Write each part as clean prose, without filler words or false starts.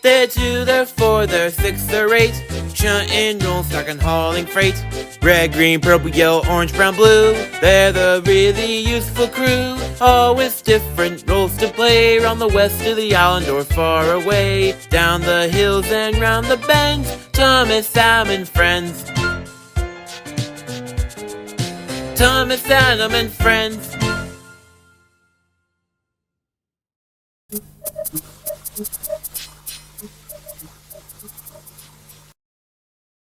They're 2, they're 4, they're 6, they're 8. Shunting, roll, stacking, hauling freight. Red, green, purple, yellow, orange, brown, blue. They're the really useful crew. Always different roles to play. Round the west of the island or far away. Down the hills and round the bends. Thomas, Sam, and friends. Thomas, Adam, and friends.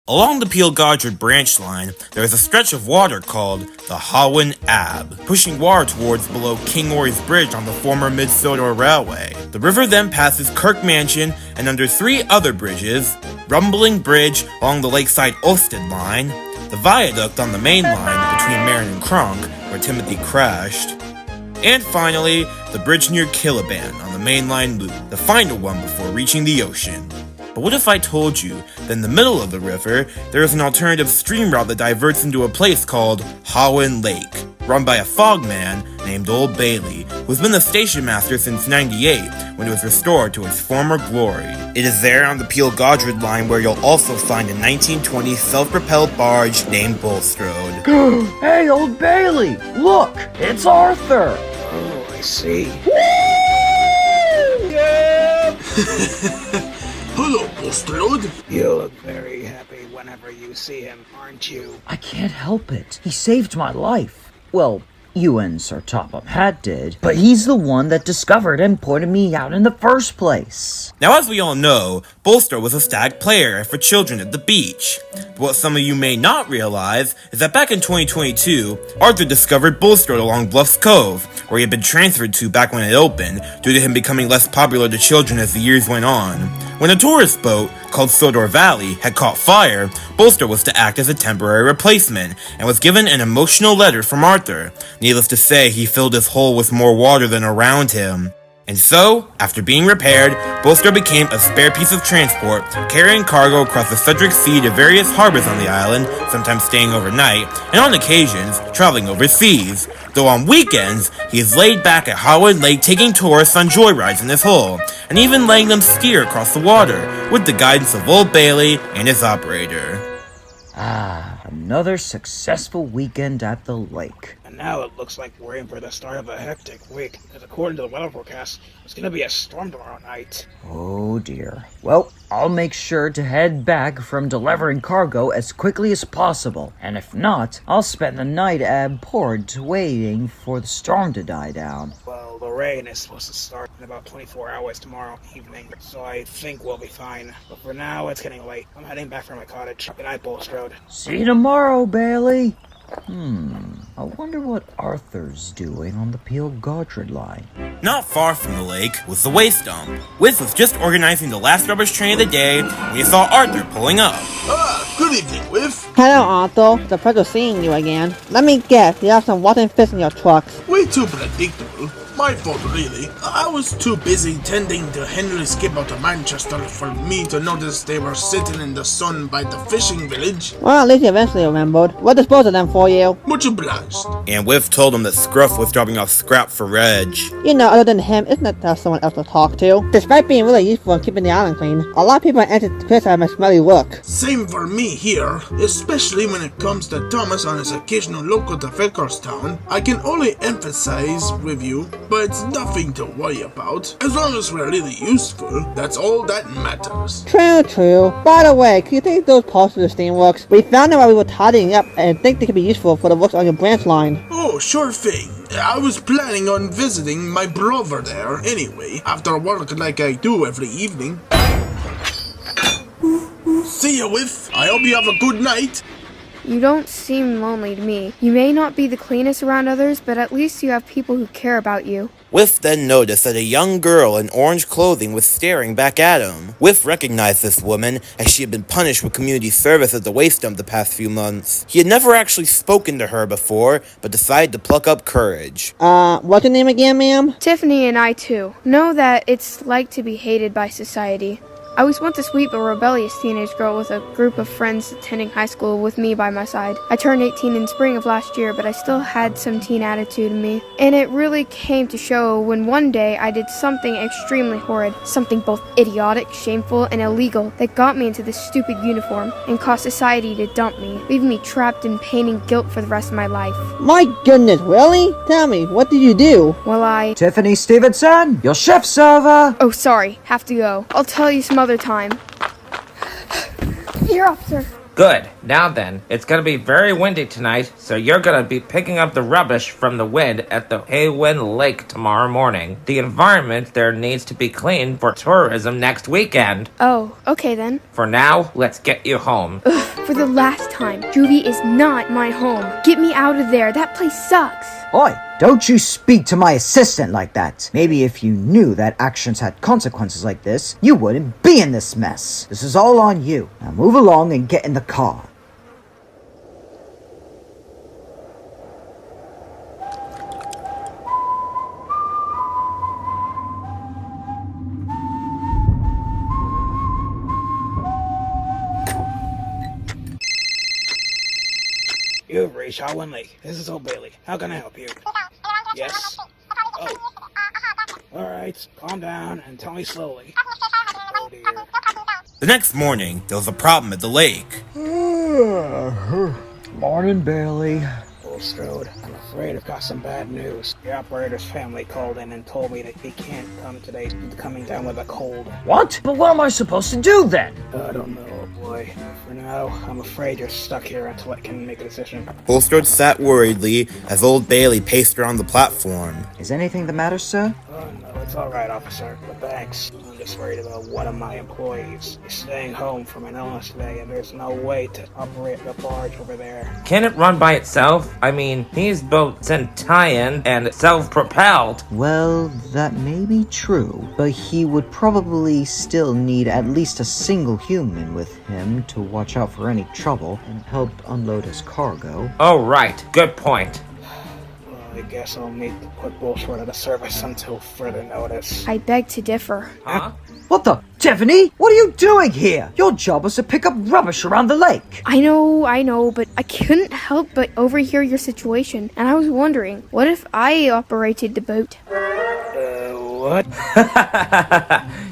Along the Peel-Godred branch line, there is a stretch of water called the Hawin Ab, pushing water towards below King Orry's Bridge on the former Mid-Sodor Railway. The river then passes Kirk Mansion and under 3 other bridges, Rumbling Bridge along the Lakeside Ulstead line, the viaduct on the main line between Marin and Cronk, where Timothy crashed, and finally, the bridge near Killaban on the mainline loop, the final one before reaching the ocean. But what if I told you that in the middle of the river, there is an alternative stream route that diverts into a place called Hawin Lake, run by a fogman named Old Bailey, who's been the station master since '98, when it was restored to its former glory. It is there on the Peel-Godred line where you'll also find a 1920 self-propelled barge named Bulstrode. Hey, Old Bailey! Look! It's Arthur! Oh, I see. Yeah! Hello, Bulstrode. You look very happy whenever you see him, aren't you? I can't help it. He saved my life. Well, you and Sir Topham Hatt did, but he's the one that discovered and pointed me out in the first place. Now, as we all know, Bolstrode was a stag player for children at the beach. But what some of you may not realize is that back in 2022, Arthur discovered Bulstrode along Bluffs Cove, where he had been transferred to back when it opened, due to him becoming less popular to children as the years went on. When a tourist boat, called Sodor Valley, had caught fire, Bolstrode was to act as a temporary replacement, and was given an emotional letter from Arthur. Needless to say, he filled his hole with more water than around him. And so, after being repaired, Bolstrode became a spare piece of transport, carrying cargo across the Cedric Sea to various harbors on the island, sometimes staying overnight, and on occasions, traveling overseas. Though on weekends, he is laid back at Hawin Lake taking tourists on joyrides in his hull, and even letting them steer across the water, with the guidance of Old Bailey and his operator. Another successful weekend at the lake. And now it looks like we're in for the start of a hectic week, because according to the weather forecast, it's going to be a storm tomorrow night. Oh dear. Well, I'll make sure to head back from delivering cargo as quickly as possible, and if not, I'll spend the night at port waiting for the storm to die down. Well, the rain is supposed to start in about 24 hours tomorrow evening, so I think we'll be fine. But for now, it's getting late. I'm heading back for my cottage. Good night, Bullstrode. See you tomorrow, Bailey. I wonder what Arthur's doing on the Peel-Godred line. Not far from the lake was the waste dump. Whiff was just organizing the last rubbish train of the day when he saw Arthur pulling up. Good evening, Whiff. Hello, Arthur. The pleasure of seeing you again. Let me guess, you have some rotten fish in your trucks. Way too predictable. My fault, really. I was too busy tending to Henry's skip out of Manchester for me to notice they were sitting in the sun by the fishing village. Well, at least you eventually remembered. We'll dispose of them for you. Much obliged. And Whiff told him that Scruff was dropping off scrap for Reg. You know, other than him, isn't it there's someone else to talk to? Despite being really useful in keeping the island clean, a lot of people are anxious to criticize my smelly look. Same for me here, especially when it comes to Thomas on his occasional local to Vicarstown. I can only emphasize with you, but it's nothing to worry about. As long as we're really useful, that's all that matters. True. By the way, can you take those parts to the steamworks? We found them while we were tidying up and think they could be useful for the works on your branch line. Oh, sure thing. I was planning on visiting my brother there anyway, after work like I do every evening. See you, Whiff. I hope you have a good night. You don't seem lonely to me. You may not be the cleanest around others, but at least you have people who care about you. Whiff then noticed that a young girl in orange clothing was staring back at him. Whiff recognized this woman as she had been punished with community service at the waste dump the past few months. He had never actually spoken to her before, but decided to pluck up courage. What's your name again, ma'am? Tiffany and I, too, know that it's like to be hated by society. I was once a sweet but rebellious teenage girl with a group of friends attending high school with me by my side. I turned 18 in spring of last year, but I still had some teen attitude in me. And it really came to show when one day I did something extremely horrid, something both idiotic, shameful, and illegal that got me into this stupid uniform and caused society to dump me, leaving me trapped in pain and guilt for the rest of my life. My goodness, really? Tell me, what did you do? Well, Tiffany Stevenson, your chef server. Oh, sorry. Have to go. I'll tell you some other time. You're up, sir. Good. Now then, it's gonna be very windy tonight, so you're gonna be picking up the rubbish from the wind at the Hawin Lake tomorrow morning. The environment there needs to be cleaned for tourism next weekend. Oh, okay then. For now, let's get you home. For the last time, Juvie is not my home. Get me out of there. That place sucks. Oi, don't you speak to my assistant like that. Maybe if you knew that actions had consequences like this, you wouldn't be in this mess. This is all on you. Now move along and get in the car. You've reached Hawin Lake. This is Old Bailey. How can I help you? Yes? Oh. Alright, calm down and tell me slowly. Oh dear. The next morning, there was a problem at the lake. Morning, Bailey. Bullstrode, I'm afraid I've got some bad news. The operator's family called in and told me that he can't come today. He's coming down with a cold. What? But what am I supposed to do then? I don't know, boy. For now, I'm afraid you're stuck here until I can make a decision. Bulstrode sat worriedly as Old Bailey paced around the platform. Is anything the matter, sir? Oh no, it's alright, officer. But thanks. I'm just worried about one of my employees. He's staying home from an illness today, and there's no way to operate the barge over there. Can it run by itself? I mean, he's both Centayan and self-propelled. Well, that may be true, but he would probably still need at least a single human with him to watch out for any trouble and help unload his cargo. Oh, right. Good point. Well, I guess I'll need to put Bolstrode out of service until further notice. I beg to differ. Huh? What the? Tiffany? What are you doing here? Your job was to pick up rubbish around the lake. I know, but I couldn't help but overhear your situation, and I was wondering, what if I operated the boat? What?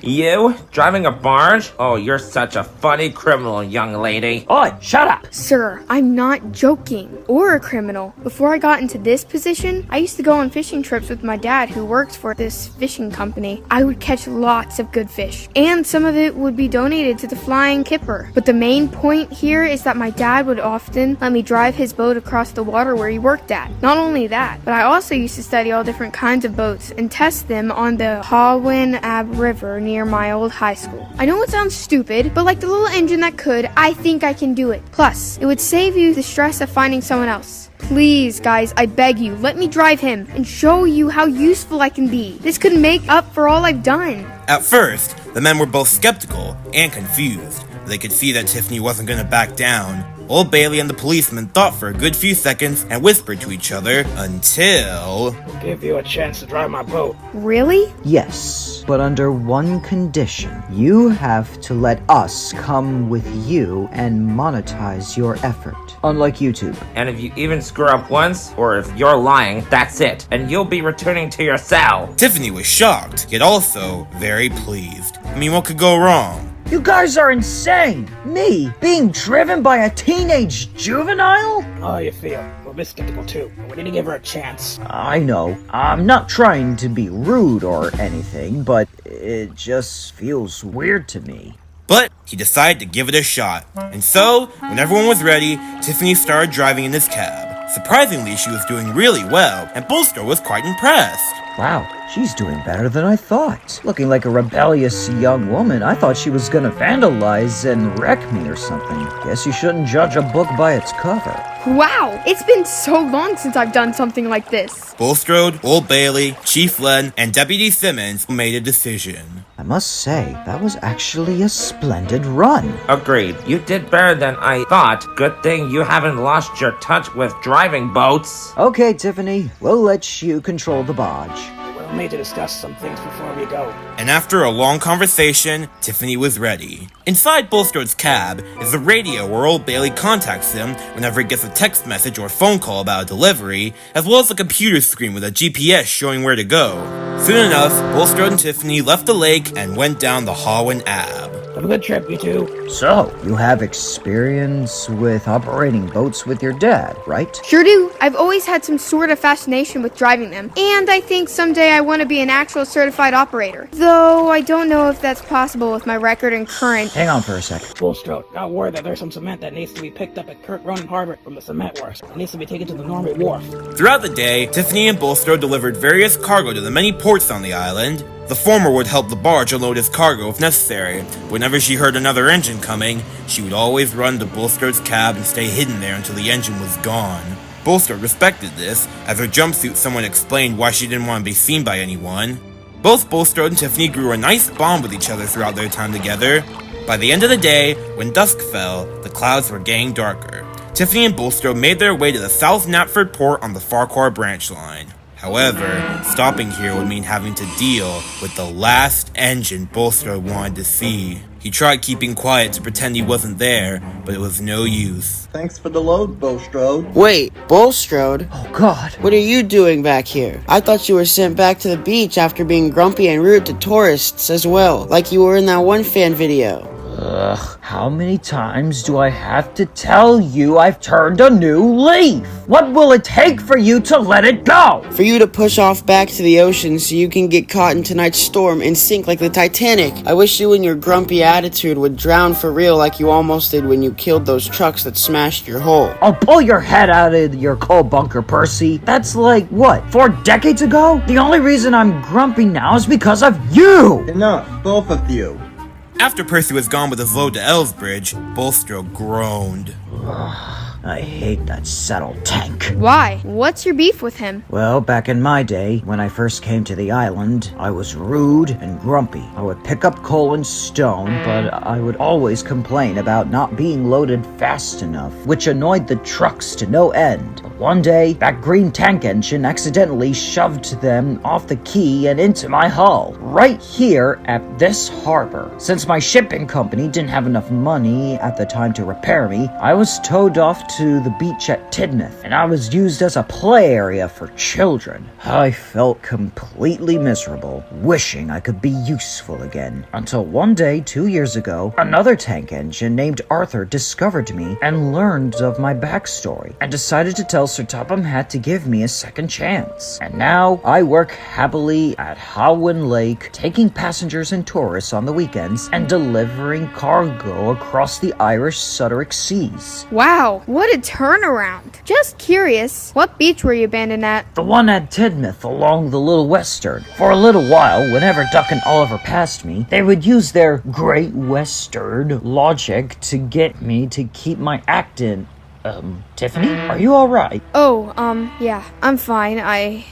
You? Driving a barge? Oh, you're such a funny criminal, young lady. Oi, shut up! Sir, I'm not joking, or a criminal. Before I got into this position, I used to go on fishing trips with my dad who works for this fishing company. I would catch lots of good fish, and some of it would be donated to the Flying Kipper. But the main point here is that my dad would often let me drive his boat across the water where he worked at. Not only that, but I also used to study all different kinds of boats and test them on the Hawin River near my old high school. I know it sounds stupid, but like the little engine that could, I think I can do it. Plus, it would save you the stress of finding someone else. Please, guys, I beg you, let me drive him and show you how useful I can be. This could make up for all I've done. At first, the men were both skeptical and confused. They could see that Tiffany wasn't going to back down. Old Bailey and the policeman thought for a good few seconds and whispered to each other until... I'll give you a chance to drive my boat. Really? Yes, but under one condition. You have to let us come with you and monetize your effort. Unlike YouTube. And if you even screw up once, or if you're lying, that's it. And you'll be returning to your cell. Tiffany was shocked, yet also very pleased. I mean, what could go wrong? You guys are insane! Me, being driven by a teenage juvenile? How you feel? We're a bit skeptical too, but we need to give her a chance. I know. I'm not trying to be rude or anything, but it just feels weird to me. But he decided to give it a shot. And so, when everyone was ready, Tiffany started driving in his cab. Surprisingly, she was doing really well, and Bolstrode was quite impressed. Wow, she's doing better than I thought. Looking like a rebellious young woman, I thought she was gonna vandalize and wreck me or something. Guess you shouldn't judge a book by its cover. Wow, it's been so long since I've done something like this. Bulstrode, Old Bailey, Chief Len, and Deputy Simmons made a decision. I must say, that was actually a splendid run. Agreed. You did better than I thought. Good thing you haven't lost your touch with driving boats. Okay, Tiffany, we'll let you control the barge. Well, We need to discuss some things before we go. And after a long conversation, Tiffany was ready. Inside Bullstrode's cab is a radio where Old Bailey contacts him whenever he gets a text message or phone call about a delivery, as well as a computer screen with a GPS showing where to go. Soon enough, Bullstrode and Tiffany left the lake and went down the Hawin Ab. Have a good trip, you two. So, you have experience with operating boats with your dad, right? Sure do. I've always had some sort of fascination with driving them, and I think someday I want to be an actual certified operator. Though I don't know if that's possible with my record and current. Hang on for a sec. Bullstrode, got word that there's some cement that needs to be picked up at Kirk Ronan Harbor from the cement works. It needs to be taken to the Normal Wharf. Throughout the day, Tiffany and Bulstrode delivered various cargo to the many ports on the island. The former would help the barge unload his cargo if necessary. Whenever she heard another engine coming, she would always run to Bullstrode's cab and stay hidden there until the engine was gone. Bulstrode respected this, as her jumpsuit someone explained why she didn't want to be seen by anyone. Both Bulstrode and Tiffany grew a nice bond with each other throughout their time together. By the end of the day, when dusk fell, the clouds were getting darker. Tiffany and Bulstrode made their way to the South Knapford port on the Farquhar branch line. However, stopping here would mean having to deal with the last engine Bulstrode wanted to see. He tried keeping quiet to pretend he wasn't there, but it was no use. Thanks for the load, Bulstrode. Wait, Bolstrode? Oh god. What are you doing back here? I thought you were sent back to the beach after being grumpy and rude to tourists as well, like you were in that one fan video. Ugh, how many times do I have to tell you I've turned a new leaf? What will it take for you to let it go? For you to push off back to the ocean so you can get caught in tonight's storm and sink like the Titanic. I wish you and your grumpy attitude would drown for real like you almost did when you killed those trucks that smashed your hull. I'll pull your head out of your coal bunker, Percy. That's like, what, 4 decades ago? The only reason I'm grumpy now is because of you! Enough, both of you. After Percy was gone with his load to Ellsbridge, Bulstrode groaned. I hate that saddle tank. Why? What's your beef with him? Well, back in my day, when I first came to the island, I was rude and grumpy. I would pick up coal and stone, but I would always complain about not being loaded fast enough, which annoyed the trucks to no end. But one day, that green tank engine accidentally shoved them off the quay and into my hull, right here at this harbor. Since my shipping company didn't have enough money at the time to repair me, I was towed off to the beach at Tidmouth, and I was used as a play area for children. I felt completely miserable, wishing I could be useful again. Until one day, 2 years ago, another tank engine named Arthur discovered me and learned of my backstory, and decided to tell Sir Topham Hatt to give me a second chance. And now, I work happily at Hawin Lake, taking passengers and tourists on the weekends, and delivering cargo across the Irish Sodoric seas. Wow, what a turnaround. Just curious, what beach were you abandoned at? The one at Tidmouth along the Little Western. For a little while, whenever Duck and Oliver passed me, they would use their Great Western logic to get me to keep my act in. Tiffany, are you alright? Oh, yeah, I'm fine.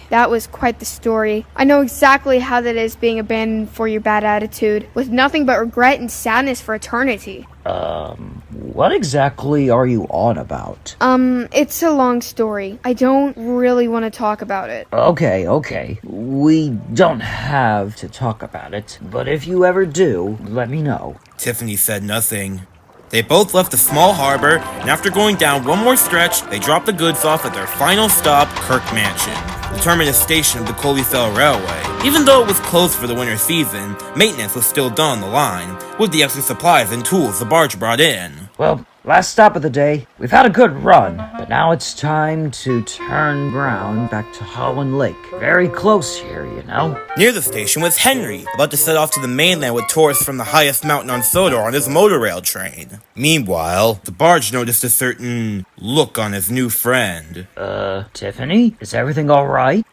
That was quite the story. I know exactly how that is being abandoned for your bad attitude, with nothing but regret and sadness for eternity. What exactly are you on about? It's a long story. I don't really want to talk about it. Okay. We don't have to talk about it, but if you ever do, let me know. Tiffany said nothing. They both left the small harbor, and after going down one more stretch, they dropped the goods off at their final stop, Kirk Mansion, the terminus station of the Coleyfell Railway. Even though it was closed for the winter season, maintenance was still done on the line, with the extra supplies and tools the barge brought in. Well, last stop of the day. We've had a good run, but now it's time to turn round back to Hawin Lake. Very close here, you know. Near the station was Henry, about to set off to the mainland with tourists from the highest mountain on Sodor on his monorail train. Meanwhile, the barge noticed a certain look on his new friend. Tiffany? Is everything alright?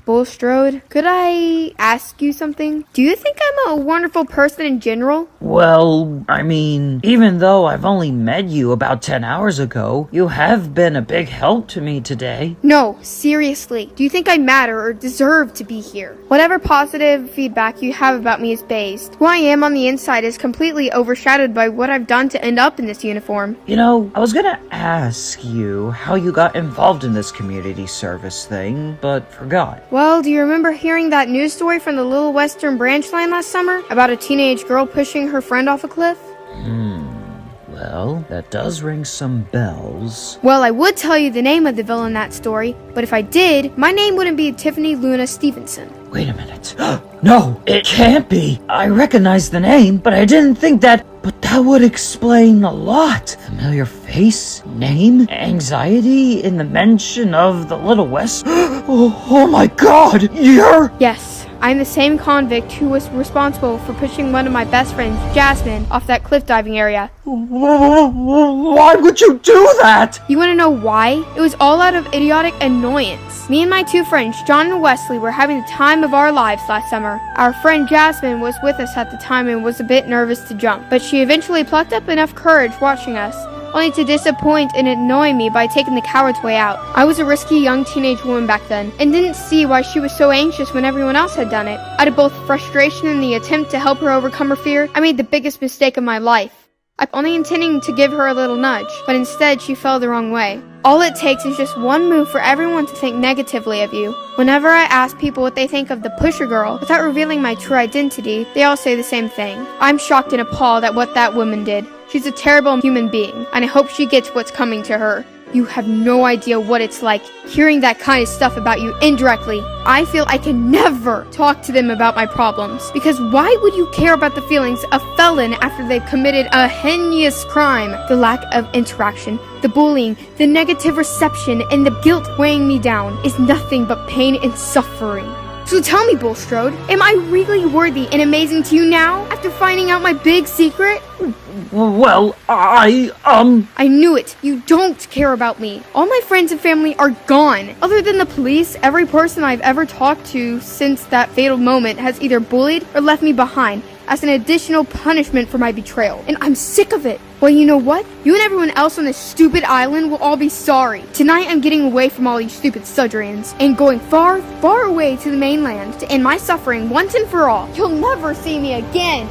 Bulstrode, could I ask you something? Do you think I'm a wonderful person in general? Well, I mean, even though I've only met you about 10 hours ago, you have been a big help to me today. No, seriously. Do you think I matter or deserve to be here? Whatever positive feedback you have about me is based. Who I am on the inside is completely overshadowed by what I've done to end up in this uniform. You know, I was gonna ask you how you got involved in this community service thing, but forgot. Well, do you remember hearing that news story from the Little Western Branch line last summer about a teenage girl pushing her friend off a cliff? Well, that does ring some bells. Well, I would tell you the name of the villain in that story, but if I did, my name wouldn't be Tiffany Luna Stevenson. Wait a minute. No, it can't be. I recognize the name, but I didn't think that. But that would explain a lot. Familiar face, name, anxiety in the mention of the Little West. Oh my god, you're... Yes, I'm the same convict who was responsible for pushing one of my best friends, Jasmine, off that cliff diving area. Why would you do that? You want to know why? It was all out of idiotic annoyance. Me and my two friends, John and Wesley, were having the time of our lives last summer. Our friend Jasmine was with us at the time and was a bit nervous to jump, but she eventually plucked up enough courage watching us, only to disappoint and annoy me by taking the coward's way out. I was a risky young teenage woman back then, and didn't see why she was so anxious when everyone else had done it. Out of both frustration and the attempt to help her overcome her fear, I made the biggest mistake of my life. I'm only intending to give her a little nudge, but instead she fell the wrong way. All it takes is just one move for everyone to think negatively of you. Whenever I ask people what they think of the pusher girl, without revealing my true identity, they all say the same thing. I'm shocked and appalled at what that woman did. She's a terrible human being, and I hope she gets what's coming to her. You have no idea what it's like hearing that kind of stuff about you indirectly. I feel I can never talk to them about my problems, because why would you care about the feelings of a felon after they've committed a heinous crime? The lack of interaction, the bullying, the negative reception, and the guilt weighing me down is nothing but pain and suffering. So tell me, Bullstrode, am I really worthy and amazing to you now, after finding out my big secret? Well, I knew it. You don't care about me. All my friends and family are gone. Other than the police, every person I've ever talked to since that fatal moment has either bullied or left me behind as an additional punishment for my betrayal. And I'm sick of it. Well, you know what? You and everyone else on this stupid island will all be sorry. Tonight I'm getting away from all these stupid Sodorians and going far, far away to the mainland to end my suffering once and for all. You'll never see me again.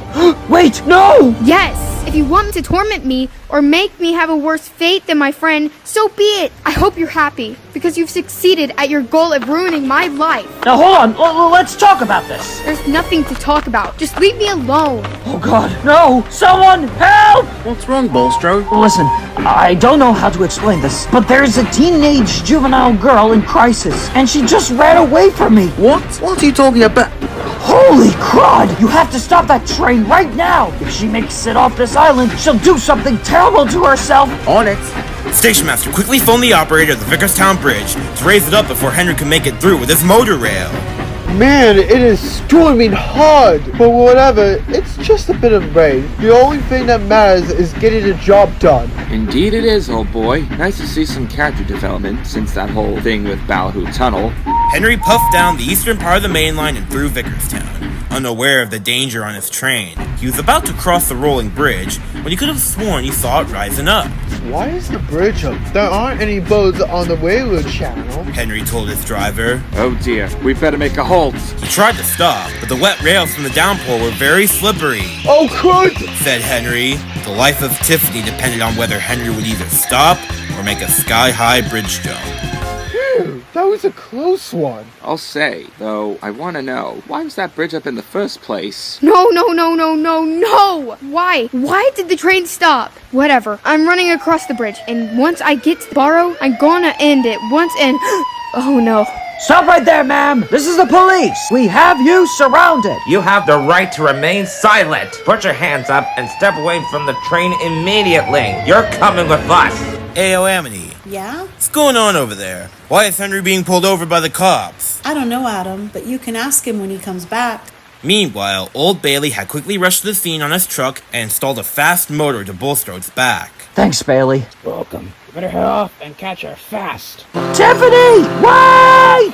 Wait, no! Yes, if you want to torment me or make me have a worse fate than my friend, so be it. I hope you're happy because you've succeeded at your goal of ruining my life. Now hold on, let's talk about this. There's nothing to talk about. Just leave me alone. Oh god, no! Someone help! What's wrong, Bolstrode? Listen, I don't know how to explain this, but there's a teenage juvenile girl in crisis, and she just ran away from me. What? What are you talking about? Holy crud! You have to stop that train right now! If she makes it off this island, she'll do something terrible to herself! On it. Station master quickly phoned the operator of the Vickerstown Bridge to raise it up before Henry could make it through with his motor rail. Man, it is storming hard, but whatever, it's just a bit of rain. The only thing that matters is getting the job done. Indeed it is, old boy. Nice to see some character development since that whole thing with Ballyhoo Tunnel. Henry puffed down the eastern part of the main line and through Vickerstown, unaware of the danger on his train. He was about to cross the rolling bridge when he could have sworn he saw it rising up. Why is the bridge up? There aren't any boats on the railroad channel. Henry told his driver. Oh dear, we better make a halt. He tried to stop, but the wet rails from the downpour were very slippery. Oh, crud! Said Henry. The life of Tiffany depended on whether Henry would either stop or make a sky-high bridge jump. Phew, that was a close one. I'll say, though, I want to know, why was that bridge up in the first place? No! Why? Why did the train stop? Whatever, I'm running across the bridge, and once I get to the barrow, I'm gonna end it once and... Oh no. Stop right there, ma'am! This is the police! We have you surrounded! You have the right to remain silent. Put your hands up and step away from the train immediately. You're coming with us. Ayo, Amity. Yeah? What's going on over there? Why is Henry being pulled over by the cops? I don't know, Adam, but you can ask him when he comes back. Meanwhile, Old Bailey had quickly rushed to the scene on his truck and installed a fast motor to Bullstrode's back. Thanks, Bailey. Welcome. You better head off and catch her fast. Tiffany! Wait!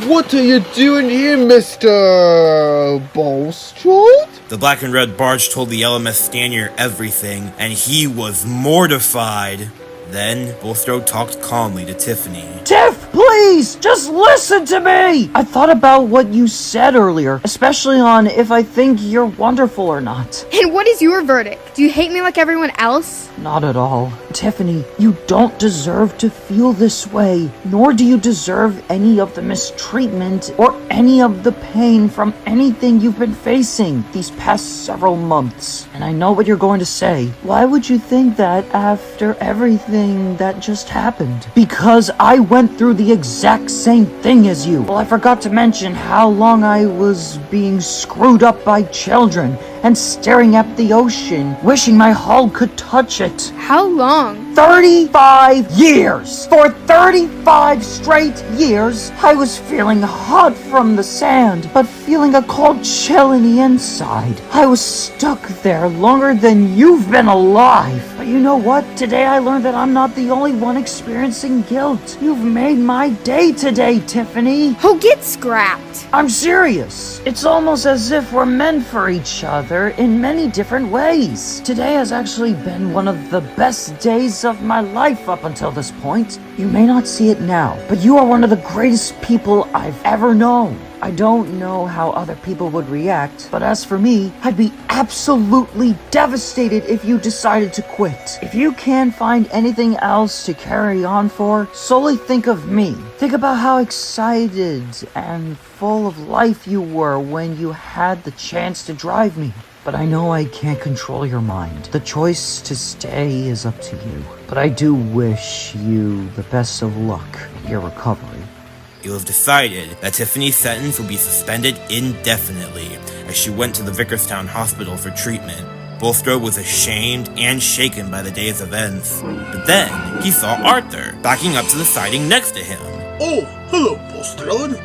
What are you doing here, Mr. Bulstrode? The black and red barge told the LMS Stanier everything, and he was mortified. Then, Bulstrode talked calmly to Tiffany. Tiff, please! Please, just listen to me! I thought about what you said earlier, especially on if I think you're wonderful or not. And what is your verdict? Do you hate me like everyone else? Not at all. Tiffany, you don't deserve to feel this way, nor do you deserve any of the mistreatment or any of the pain from anything you've been facing these past several months. And I know what you're going to say. Why would you think that after everything that just happened? Because I went through the exact same thing as you. Well, I forgot to mention how long I was being screwed up by children and staring at the ocean, wishing my hull could touch it. How long? 35 years! For 35 straight years, I was feeling hot from the sand, but feeling a cold chill in the inside. I was stuck there longer than you've been alive. But you know what? Today I learned that I'm not the only one experiencing guilt. You've made my day today, Tiffany. Oh, get scrapped. I'm serious. It's almost as if we're meant for each other in many different ways. Today has actually been one of the best days of my life up until this point. You may not see it now, but you are one of the greatest people I've ever known. I don't know how other people would react, but as for me, I'd be absolutely devastated if you decided to quit. If you can't find anything else to carry on for, solely think of me. Think about how excited and full of life you were when you had the chance to drive me. But I know I can't control your mind. The choice to stay is up to you. But I do wish you the best of luck in your recovery. It was decided that Tiffany's sentence would be suspended indefinitely as she went to the Vickerstown Hospital for treatment. Bolstrode was ashamed and shaken by the day's events. But then, he saw Arthur backing up to the siding next to him. Oh, hello, Bulstrode.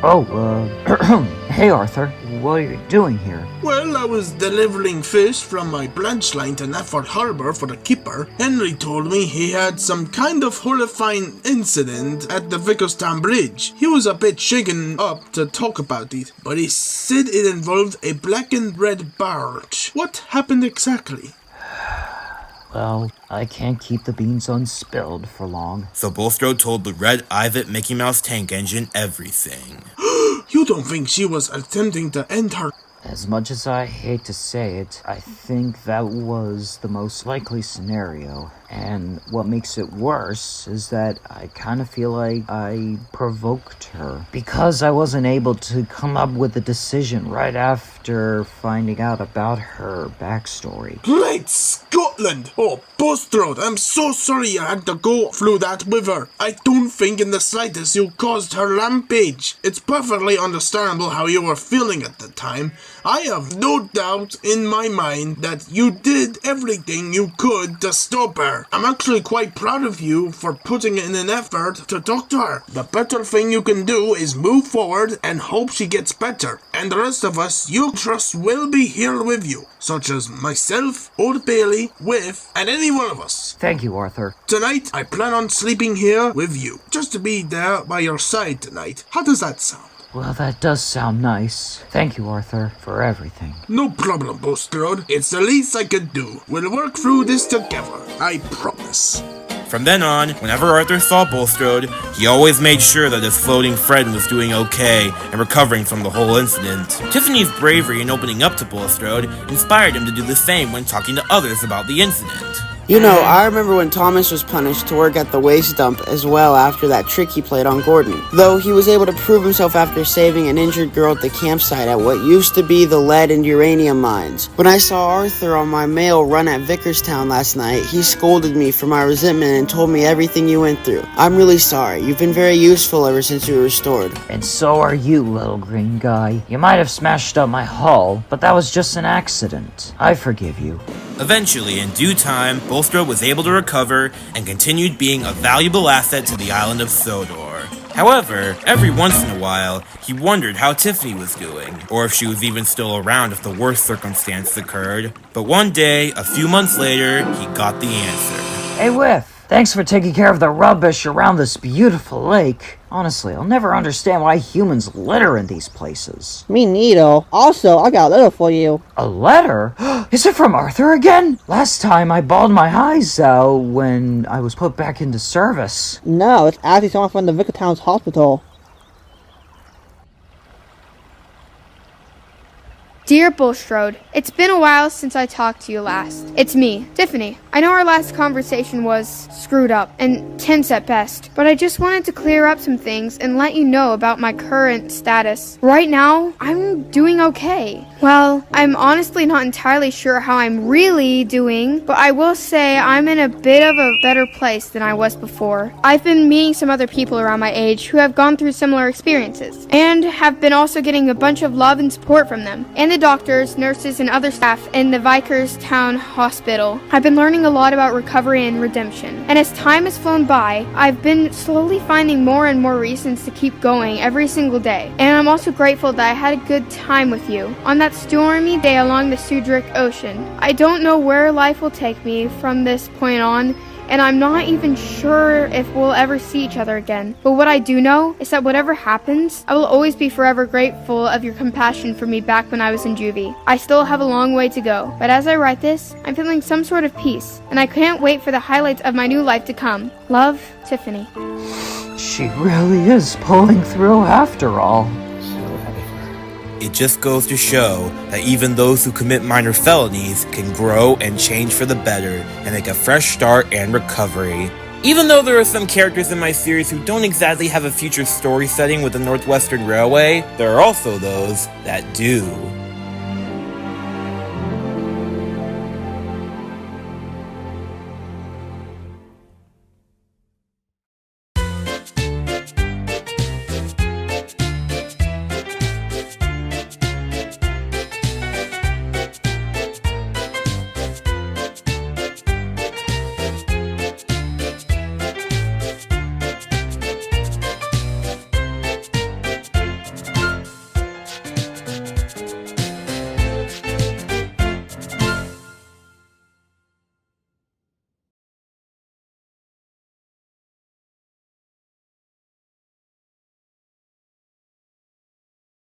Hey Arthur, what are you doing here? Well, I was delivering fish from my branch line to Nafford Harbor for the keeper. Henry told me he had some kind of horrifying incident at the Vickerstown Bridge. He was a bit shaken up to talk about it, but he said it involved a black and red barge. What happened exactly? Well, I can't keep the beans unspilled for long. So Bulstrode told the Red Ivet Mickey Mouse tank engine everything. You don't think she was attempting to end her... As much as I hate to say it, I think that was the most likely scenario. And what makes it worse is that I kind of feel like I provoked her. Because I wasn't able to come up with a decision right after finding out about her backstory. Great Scotland! Oh, Bulstrode, I'm so sorry you had to go through that with her. I don't think in the slightest you caused her rampage. It's perfectly understandable how you were feeling at the time. I have no doubt in my mind that you did everything you could to stop her. I'm actually quite proud of you for putting in an effort to talk to her. The better thing you can do is move forward and hope she gets better. And the rest of us you trust will be here with you, such as myself, Old Bailey, Whiff, and any one of us. Thank you, Arthur. Tonight, I plan on sleeping here with you, just to be there by your side tonight. How does that sound? Well, that does sound nice. Thank you, Arthur, for everything. No problem, Bullstrode. It's the least I could do. We'll work through this together. I promise. From then on, whenever Arthur saw Bulstrode, he always made sure that his floating friend was doing okay and recovering from the whole incident. Tiffany's bravery in opening up to Bulstrode inspired him to do the same when talking to others about the incident. You know, I remember when Thomas was punished to work at the waste dump as well after that trick he played on Gordon. Though he was able to prove himself after saving an injured girl at the campsite at what used to be the lead and uranium mines. When I saw Arthur on my mail run at Vickerstown last night, he scolded me for my resentment and told me everything you went through. I'm really sorry. You've been very useful ever since you were restored. And so are you, little green guy. You might have smashed up my hull, but that was just an accident. I forgive you. Eventually, in due time, Bulstrode was able to recover and continued being a valuable asset to the island of Sodor. However, every once in a while, he wondered how Tiffany was doing, or if she was even still around if the worst circumstance occurred. But one day, a few months later, he got the answer. Hey, Whiff. Thanks for taking care of the rubbish around this beautiful lake. Honestly, I'll never understand why humans litter in these places. Me neither. Also, I got a letter for you. A letter? Is it from Arthur again? Last time I bawled my eyes out when I was put back into service. No, it's actually someone from the Vickertown's hospital. Dear Bullstrode, it's been a while since I talked to you last. It's me, Tiffany. I know our last conversation was screwed up and tense at best, but I just wanted to clear up some things and let you know about my current status. Right now, I'm doing okay. Well, I'm honestly not entirely sure how I'm really doing, but I will say I'm in a bit of a better place than I was before. I've been meeting some other people around my age who have gone through similar experiences, and have been also getting a bunch of love and support from them, and the doctors, nurses, and other staff in the Vikerstown Hospital. I've been learning a lot about recovery and redemption, and as time has flown by, I've been slowly finding more and more reasons to keep going every single day. And I'm also grateful that I had a good time with you on that stormy day along the Sodor Ocean. I don't know where life will take me from this point on, and I'm not even sure if we'll ever see each other again. But what I do know is that whatever happens, I will always be forever grateful of your compassion for me back when I was in juvie. I still have a long way to go, but as I write this, I'm feeling some sort of peace, and I can't wait for the highlights of my new life to come. Love, Tiffany. She really is pulling through after all. It just goes to show that even those who commit minor felonies can grow and change for the better and make a fresh start and recovery. Even though there are some characters in my series who don't exactly have a future story setting with the Northwestern Railway, there are also those that do.